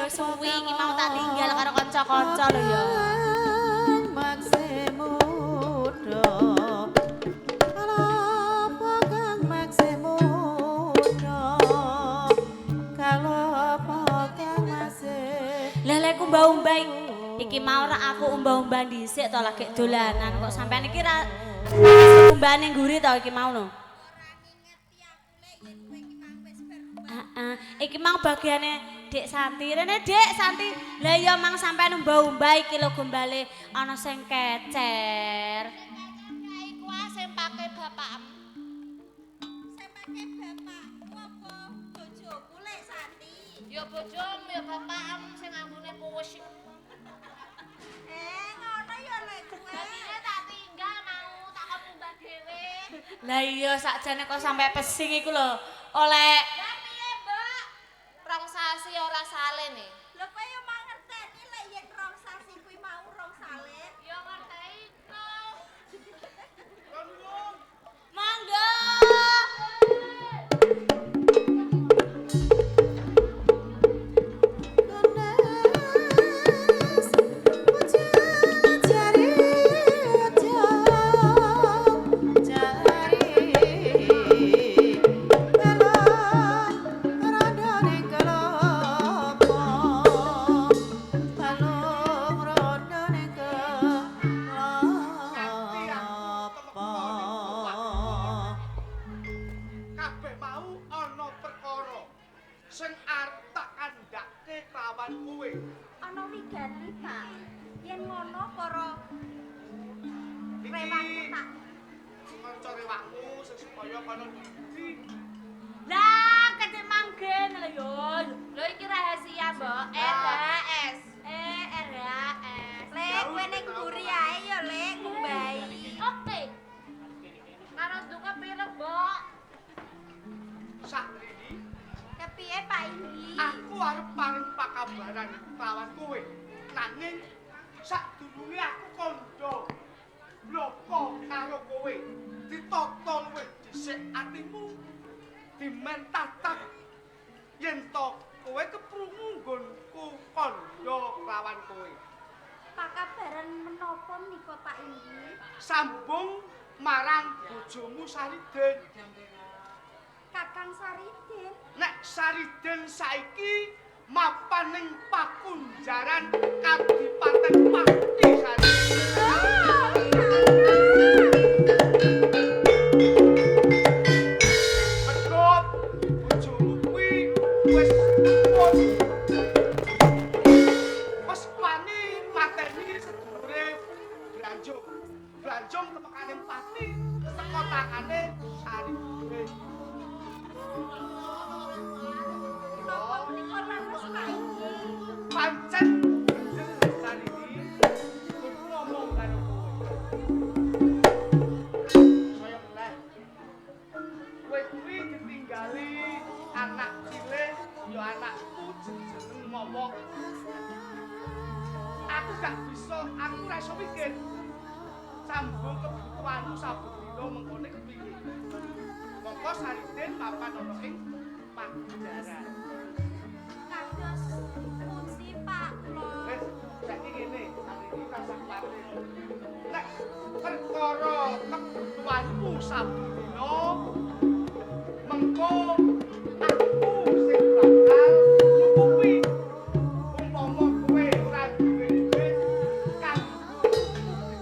ya suwi iki mau tak tinggal karo kanca-kanca lho ya. Lah lek umbah-umbah iki mau rak aku umbah-umbah dhisik to lagi dolanan kok sampean iki ra umbahane ngguri to iki mau no. Iki mang bagiane Dik Santi. Rene Dik Santi. Lah iya mang sampean umbah-umbah iki lho gombale ana sing kecer. Iku sing pake bapakmu. Sing pake bapakmu apa bojomu lek Santi? Ya bojomu ya bapakmu sing anggone kuwes iku. Ngono ya lek kowe. Dadine tak tinggal mau tak umbah dhewe. Lah iya sakjane kok sampe pesing iku lho. Oleh rong sasi ora salene. Lho kowe yo mangerteni lek yen rong sasi kuwi mau rong salin. Yo ngerteni kok. Monggo. Sing arep tak kandhake kawan kowe. Ana wigati, Pak. Yen ngono para rewanku tak Kanca rewakmu sing supaya kono ndi. Lah kecek manggen lho yo. lho iki rahasia, Mbok. RHS. RHS. Lek kowe ning mburi ae ya, Lek, ngumbahi. Oke. Karo duka pira, Mbok? Sakmene Kepiye, Pak Indi? aku arep paring pakabaran kawan kowe. Nanging sadurunge aku kandha bloko karo kowe. Ditata luwih dhisik atimu. Dimentatak yen to kowe keprungu nggonku kandha kawan kowe. Pakabaran menapa menika, Pak Indi? Sambung marang bojomu Sariden. Kakang Sariden. Nek Sariden saiki mapan ning Pakunjaran Kadipaten Pati Sariden. Begot bojomu kuwi wis pun. Wis wani mateni sedulure Blanjung. Blanjung tepekane Pati saka tangane Sariden. Napa menika leres, Pak Indi? Pancen bener kali ini kudu ngomong karo kowe. Saya meneh. Kowe kuwi ditinggali anak cilik ya anakku jeneng Momok. Aku gak bisa, aku ora iso mikir. Sambung kebutuhanmu saben dina mengkone kepiye. Monggo Sariden mapan ana ing Pakunjaran. Kados pundi, Pak, kula? Wes, saiki ngene, hari iki rasah pare. Nek perkara kebutuhanmu saben dina mengko aku sing bakal nyukupi. Umpama kowe ora duwe duit kanggo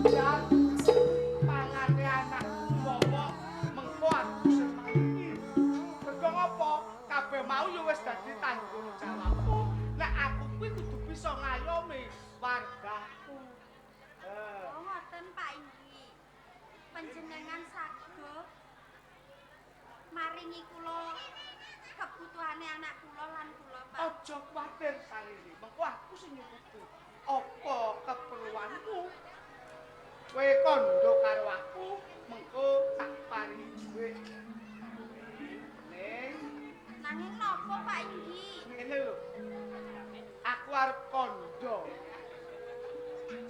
jajan pangane anak umpama mengko aku sing mangi. Mergo ngopo? Kabeh mau ya wis dadi tanggung jawabmu. Nek aku kuwi kudu bisa ngayomi wargaku. Oh, ngoten, Pak Indi. Panjenengan saged maringi kula kebutuhane anak kula lan kula, Pak. Aja kuwatir Sarili, mengko aku sing nyukupi. Apa keperluanmu? Kowe kandha karo aku, mengko tak paringi dhuwit. Ning Nanging napa, Pak Indi? ngene lho. Aku arep kandha.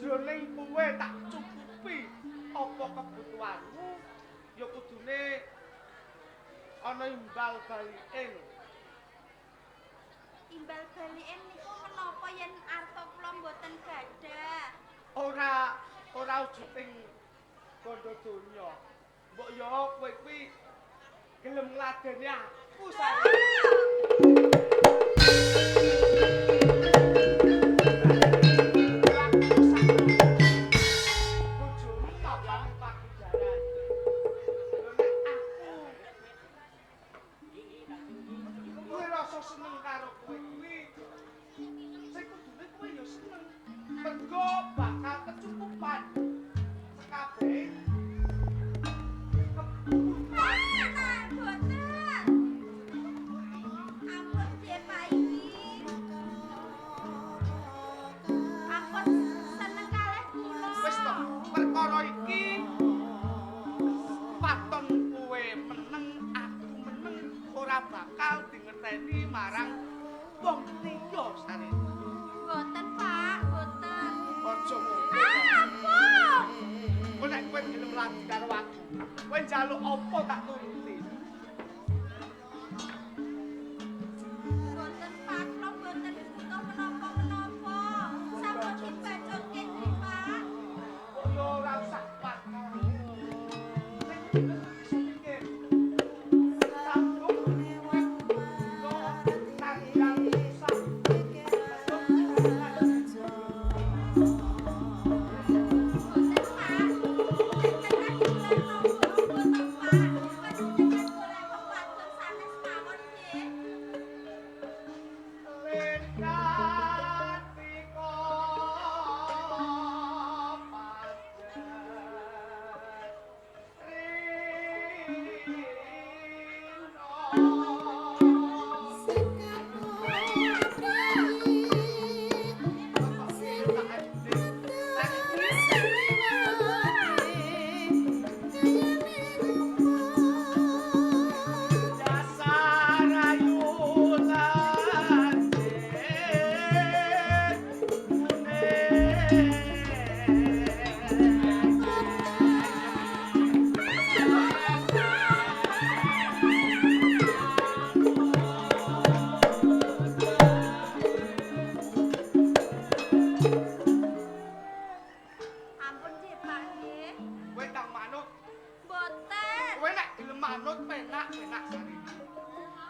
Jroning kowe tak cukupi apa kebutuhanmu, ya kudune ana imbal balike. Imbal baliken niku menapa? yen arta kula mboten gadah. Ora wujuding bondo donya. Mbok yo kowe kuwi gelem ngladeni aku sayang. Seneng karo kowe kuwi sing kudune kowe ya seneng mergo bakal kecukupan sekabeh kebutuhan. Boten. Ampun piye Pak iki? Ampun seneng kalih kula. Wis to, perkara iki paton kowe meneng aku meneng ora bakal dingerteni marang wong liya sare. Boten Pak, boten. Aja Ampun. kowe nek kowe gelem lagi karo aku, kowe njaluk apa tak turuti. Boten Pak, kula boten butuh menapa-menapa. Sampun dibacokke nggih Pak. Kok yo ora usah Pak. Sing bener iso mikir. Sambung yo tanggal susah. Ampun nggih Pak nggih. Kowe tak manut, Boten. kowe nek gelem manut penak sari.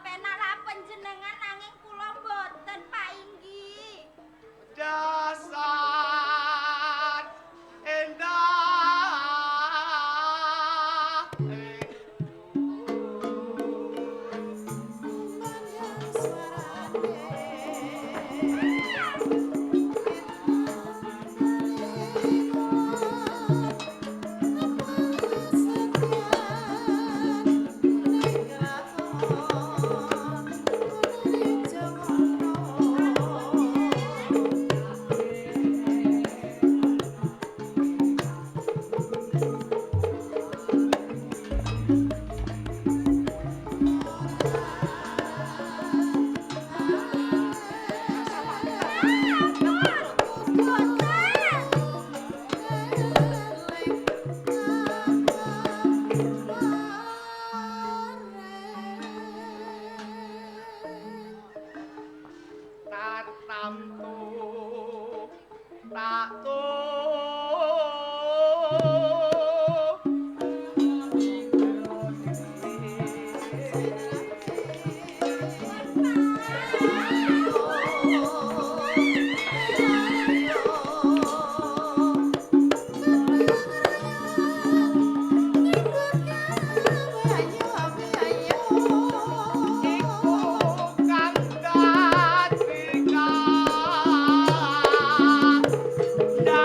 Penak lah panjenengan nanging kula boten Pak inggih. Dasar endah tartamtu tak Nah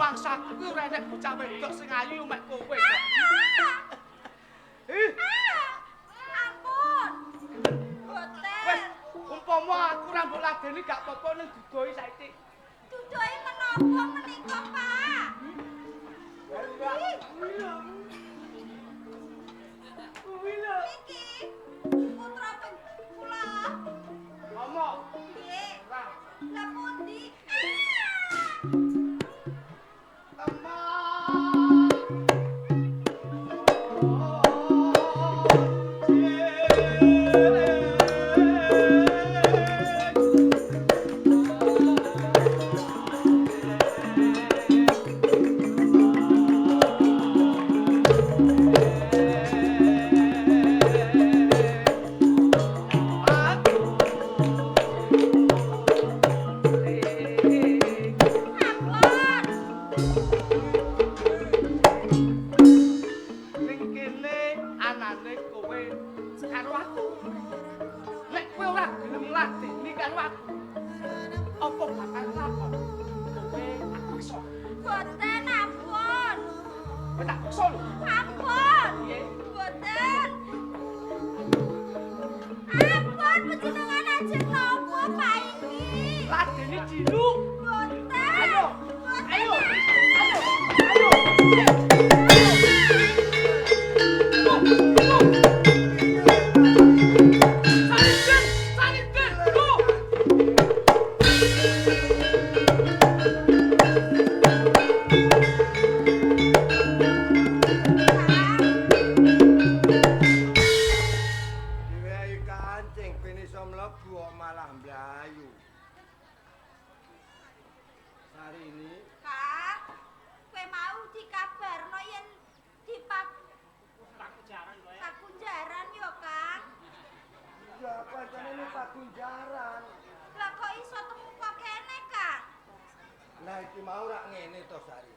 mangsaku kuwi ora enek bocah wedok sing ayu mek kowe kok. Ampun. Boten. Wes, umpama aku ora mbok ladeni gak apa-apa ning dudoi saiki. Dudoi menapa menika, Pak? Kuwi lho. Iki putra kula. Ngomong. Nggih. Ora. Lah pundi? Ning kene anane kowe karo aku. Nek kowe ora gelem ladeni karo aku, apa bakal lakon? Kowe tak paksa. Boten ampun. Kowe tak paksa lho. Ampun. Piye? Boten. Ampun panjenengan ajeng napa Pak iki? Ladeni jilu. Boten. Ayo. Boten. Ayo. Ayo. Ayo. Diwehi kancing ben iso mlebu kok malah mlayu. Sarini, Kak, kowe mau dikabarno yen dipak Pakunjaran yo, Kang. ya pancen ini pagunjaran. Lah kok iso temu kok kene, Kang? Lah iki mau rak ngene to Sarini.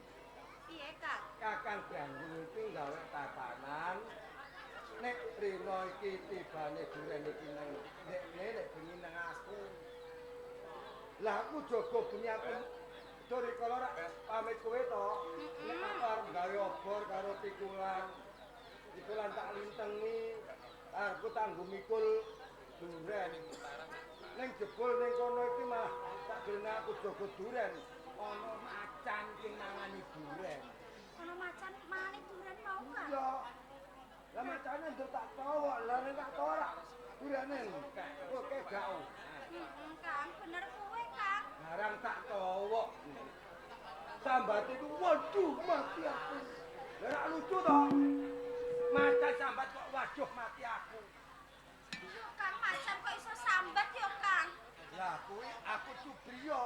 Piye, Kang? Kakang Gandung iki gawe tatanan. Nek rino iki tibane duren iki nang nek bengi nang aku. Lah aku jaga bengi aku dore kala rak pamit kowe to. Nek aku arep gawe obor karo pikulan. Pikulan tak lintengi. Aku tanggo mikul duren. Ning jebul ning kono iki malah tak gelene aku jaga duren. Ana macan sing mangani duren. Ono macan maning duren mau, Kang? Iya. Lah macane ndur tak tawa, lah nek tak tawa rak durene entek. Oke gak. Kang, bener kowe, Kang. Larang tak tawa. Sambat itu waduh mati aku. Lah rak lucu to. Macan sambat kok waduh mati aku. Yo, Kang, macan kok iso sambat yo, Kang? Lah kuwi aku cubriya.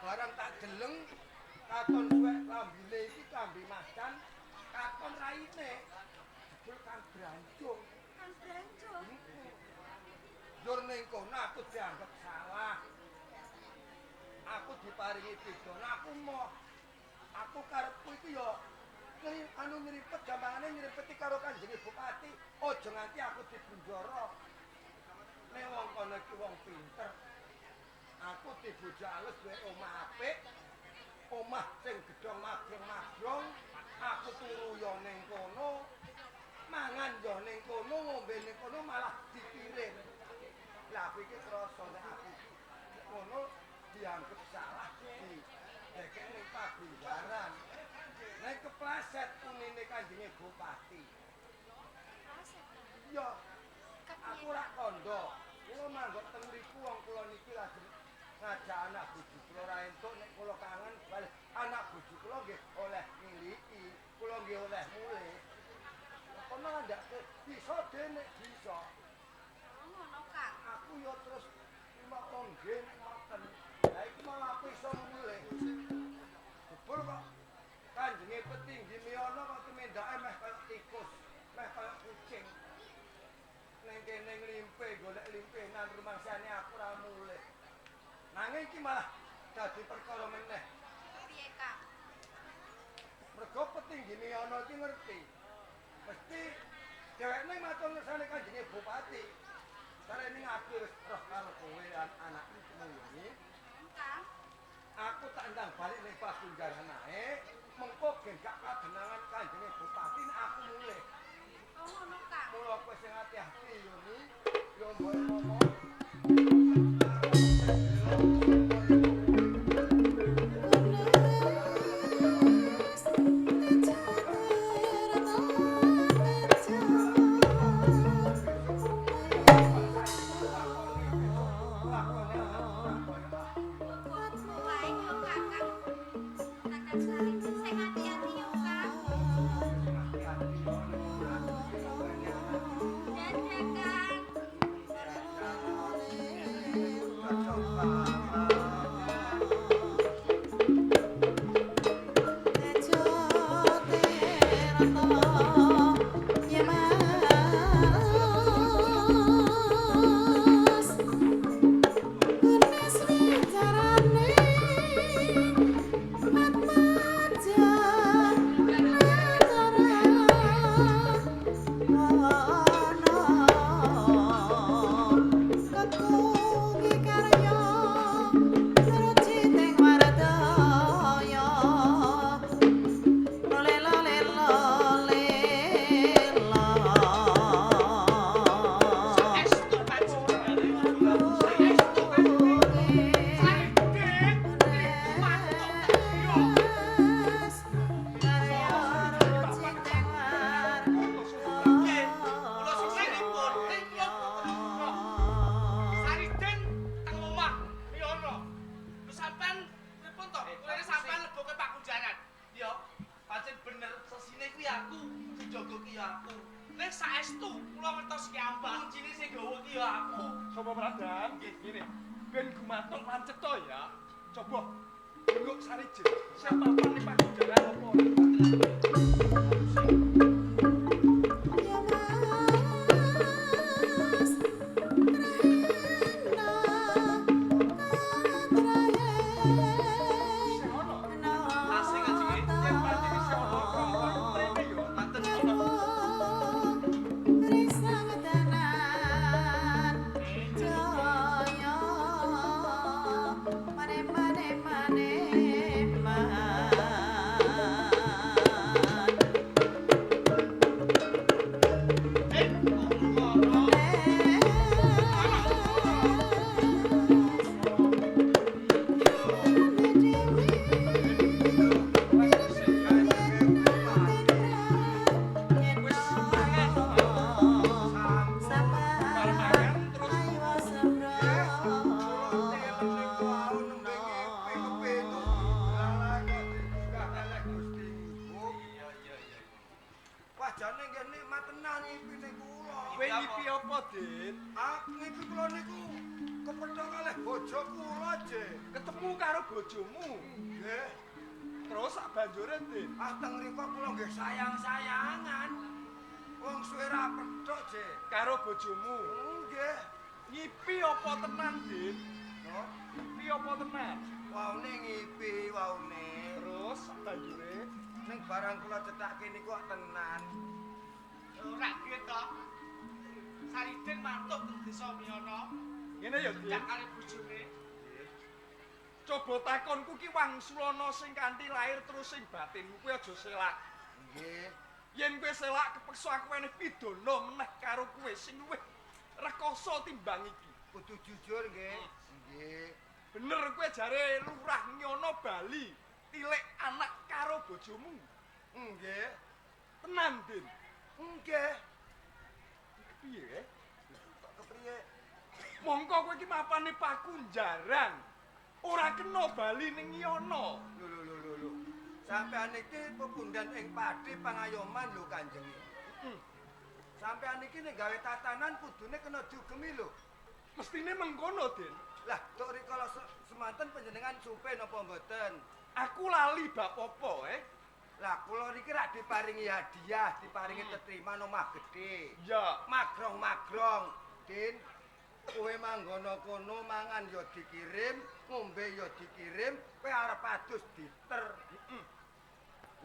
Barang tak geleng katon suwek lambine iki klambi macan, katon raine. Jebul kan branjung. Kang Branjung. Dur ning kono aku dianggep salah. Aku diparingi pidon, aku moh. Aku karepku iki yo anu nyripet gampangane nyripeti karo Kanjeng Bupati. Aja nganti aku dibunjara. Nek wong kono iki wong pinter. Aku dibojo alus duwe omah apik. Omah sing gedhong magrong-magrong. Aku turu yo ning kono. Mangan yo ning kono, ngombe ning kono malah dikirim. Lah aku iki krasa nek aku ngono dianggep salah di dekek ning pagunjaran. Nek kepleset unine Kanjeng Bupati. Yo, aku ora kandha. Kula manggon teng mriku wong kula niki lagi ngajak anak bojo kula ora entuk nek kula kangen bali anak bojo kula nggih oleh niliki, kula nggih oleh mulih. Kono ndak bisa dene bisa. Ngono, Kang. Aku yo terus terima nggih ngoten. Lah iki mau aku iso mulih. Jebul kok Kanjenge petinggi miyono kok temendake meh kaya tikus, meh kaya kucing. Ning kene nglimpe golek limpenan rumangsane aku ora mulih. Nanging iki malah dadi perkara meneh. Piye, Kang? Mergo petinggi miyono iki ngerti. Mesti dhewekne matur nursane Kanjenge Bupati. Sarene aku wis roh karo kowe lan anakmu ini. Kang. aku tak ndang balik ning Pakunjaran ae, mengko gen gak kadenangan Kanjenge Bupati nek aku mulih. Oh ngono Kang. Mula kowe sing ati-ati yo ni, yo mbok ngomong. Baik yo Kakang. Kakang Sarijin sing hati-hati yo Kang. Dadah Kang. Saestu panjenengane. Saestu panjenengane. Saestu mantuk yo. Nggih, kula sesiripun ning Sarijin teng omah Riono. Lho sampean pripun to? Kowe sampean leboke Pakunjaran. Yo, pancen bener sesine kuwi aku, sing jaga ki aku. Nek saestu kula ngertos ki ambak, kuncine sing gawa ki aku. Sopo Pradan? Nggih, ngene. Ben gumantung lancet to ya. Coba Bengok Sarijin. Siapa nih Pakunjaran apa ora? Sing ono. Asing ajenge. Yen pancen isih ono kongkon mrene yo. Manten ono. Wajane nggih nikmat tenan ngipine kula. Kowe ngipi apa, Din? Aku ngipi kula niku kepethuk kalih bojo kula, Je. Ketemu karo bojomu. Nggih. Terus sak banjure, Din. Teng mriku kula nggih sayang-sayangan. Wong suwe ra pethuk, Je. Karo bojomu. Nggih. Ngipi apa tenan, Din? No. Ngipi apa tenan? Waune ngipi, waune. Terus sak banjure Ning barang kula cethake niku kok tenan. Ora piye to? Sarijin mantuk teng desa Miyono. ngene ya, Din. Jak kali bojone. Coba takonku ki wangsulana sing kanthi lahir terus sing batinmu kuwi aja selak. Nggih. Yen kowe selak kepeksa aku eneh pidana meneh karo kowe sing luwih rekoso timbang iki. Kudu jujur nggih. Nggih. Bener kowe jare lurah Nyono Bali, tilik anak karo bojomu. Nggih. Tenan, Din. Nggih. Piye? Kok kepriye? Mongko kowe iki mapane Pakunjaran. Ora kena bali ning Nyono. Lho. Sampeyan iki pepundhen ing Pati Pangayoman lho Kanjeng. Sampeyan iki nek gawe tatanan kudune kena diugemi lho. Mestine mengkono, Din. Lah, tok rikala semanten panjenengan supe napa mboten? Aku lali bab apa, Lah, kula niki rak diparingi hadiah, diparingi tetriman omah gedhe. Ya, Magrong-magrong, Din. Kowe manggono kono mangan ya dikirim, ngombe ya dikirim, kowe arep adus diter.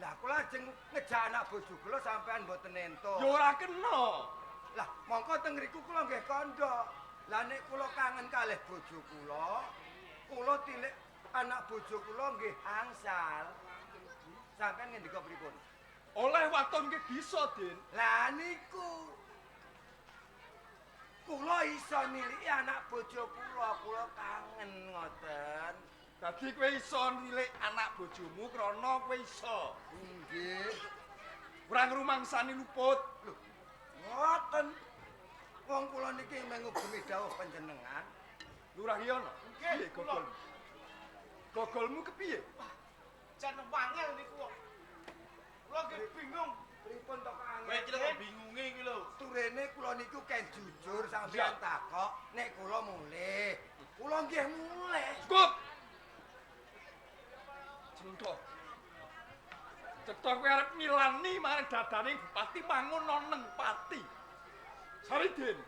Lah kula ajeng ngejak anak bojo kula sampean mboten ento. ya ora kena. Lah mongko teng ngriku kula nggih kandha. Lah nek kula kangen kalih bojo kula tilik anak bojo kula nggih angsal. Sampeyan ngendika pripun? Oleh waton nggih bisa, Den. Lah niku kula iso niliki anak bojo kula kangen ngoten. Dadi kowe iso nilik anak bojomu krana kowe iso. Nggih. Ora ngrumangsani luput. Lho, ngoten. Wong kula niki mung ngugemi dawuh panjenengan. Lurah Yono. Piye gogol? Gogolmu kepiye? Jan wangel niku kok. Kula nggih bingung. Pripun to Kang? Kowe iki lho bingunge iki lho. Turene kula niku ken jujur sampeyan takok nek kula mulih. Kula nggih mulih. Cukup. Contoh. Cetok kowe arep milani marang dadane bupati mangun noneng pati. Sariden.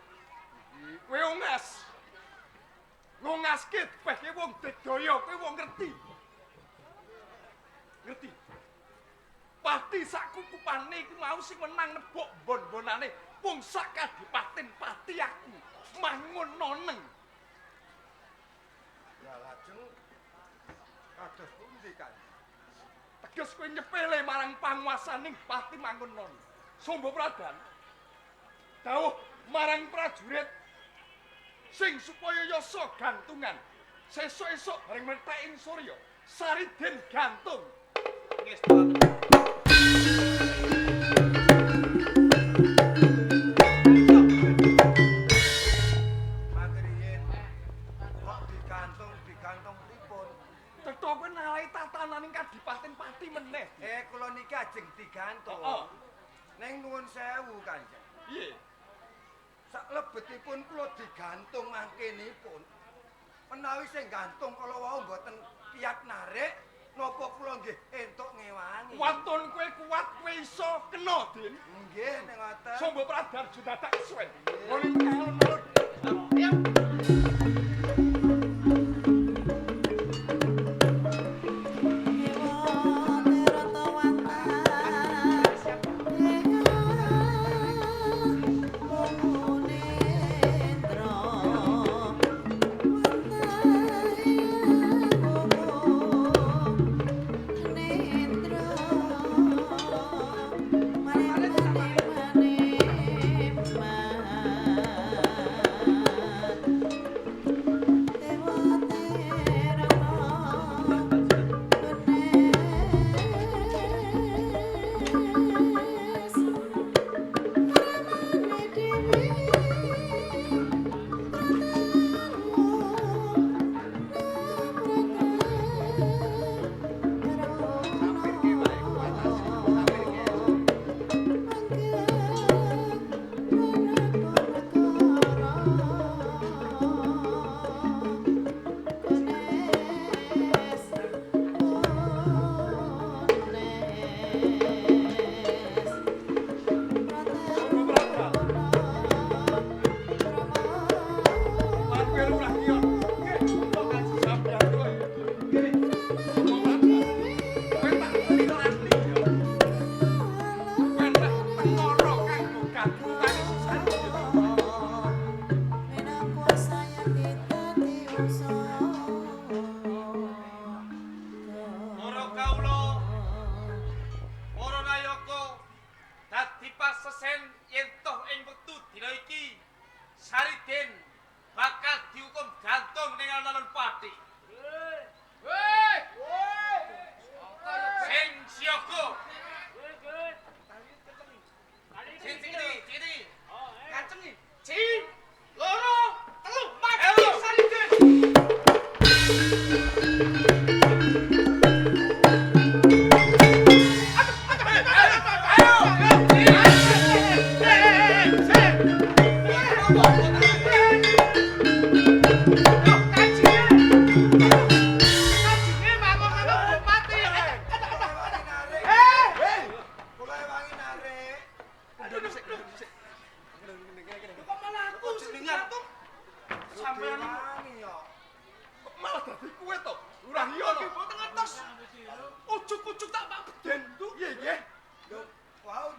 Kowe ungas. Ngungaske beh wong dedaya kowe wong ngerti. Ngerti. Pati sak kukupane iku mau sing menang nebok bon-bonane wong sak kadipaten pati aku mangun noneng. Ya lajeng kados pundi kan? Teges kowe nyepele marang panguasaning pati mangun noneng. Sombo Pradan. Dawuh marang prajurit sing supaya yasa gantungan. Sesuk-esuk bareng meteking surya, Sariden gantung. Nggih, Matriyen kok digantung pripun? Cetha kowe nalai tatananing kadipaten pati meneh. Kula niki ajeng digantung. Heeh. Ning nuwun sewu Kanjeng. Piye? Sak lebetipun kula digantung mangkenipun. Menawi sing gantung kala wau mboten kiyat narik, napa kula nggih entuk ngewangi. Waton kowe kuat kowe iso kena, Din. Nggih ning ngoten. Sombo Pradan judadak suwen. Ngono alun-alun. Ayo.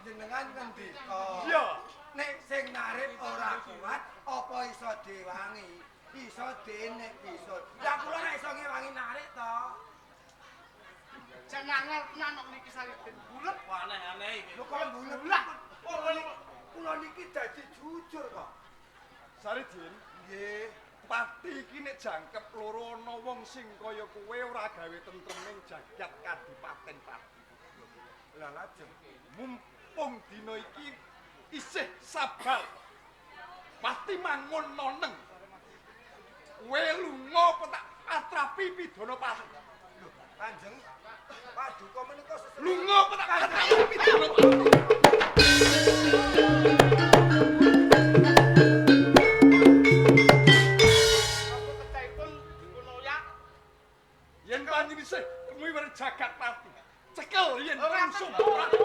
Jenengan ngendika. Iya. nek sing narik ora kuat apa iso diwangi? Iso denek iso. Lah kula nek iso ngewangi narik to. Jangan nyanok niki sawit den bulet. Aneh-aneh iki. Lho kok bulet Lah, kula niki dadi jujur kok. Saridin, Nggih. pati iki nek jangkep loro ana wong sing kaya kowe ora gawe tentreming jagat kadipaten Pati. Lah lajeng Mumpung dina iki isih sabar. Pati mangun noneng. Kowe lunga petak atrapi pidana Pati. lho Kanjeng Paduka menika sesuatu. Lunga petak atrapi pidana Pati. aku ketaipun dipun oyak. Yen panjenengan isih kemuwi jagat Pati. Cekel yen Ora langsung tentu.